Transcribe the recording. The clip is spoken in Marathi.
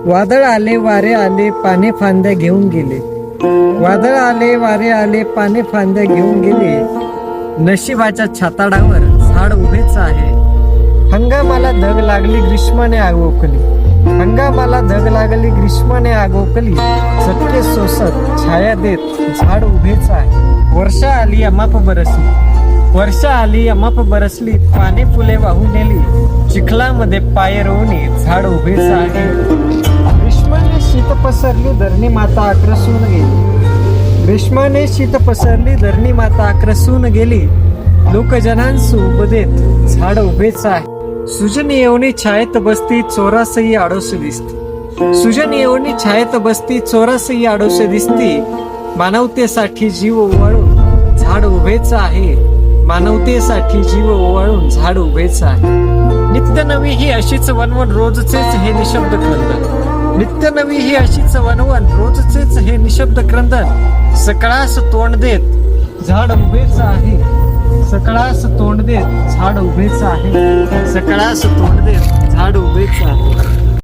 वादळ आले वारे आले पाने फांद्या घेऊन गेले. वादळ आले वारे आले पाने फांद्या घेऊन गेले. नशिबाच्या छाताडावर झाड उभेच आहे. हंगामाला धग लागली ग्रीष्माने आगोकली. हंगामाला धग लागली ग्रीष्माने आगोकली. चटके सोसत छाया देत झाड उभेच आहे. वर्षा आली अमाप बरसली. वर्षा आली अमाप बरसली. पाने फुले वाहून नेली. चिखलामध्ये पाय रोवणे झाड उभेच आहे. ग्रीष्माने शीत पसरली धरणी माता आक्रसून गेली. ग्रीष्माने शीत पसरली धरणी माता आक्रसून गेली. लोकजनांसु उभ देत झाड उभेच आहे. सुजन येऊनी छायेत बसती चोरासही आडोस दिसती. सुजन येऊनी छायेत बसती चोरासही आडोस दिसती. मानवतेसाठी जीव ओवाळून झाड उभेच आहे. मानवतेसाठी जीव ओवाळून झाड उभेच आहे. नित्य नवी ही अशीच वनवन रोजचेच हे निशब्द क्रंदन. नित्य नवी ही अशीच वनवन रोजचेच हे निशब्द क्रंदन. सकळास तोंड देत झाड उभेच आहे. सकळास तोंड देत झाड उभेच आहे. सकळास तोंड देत झाड उभेच आहे.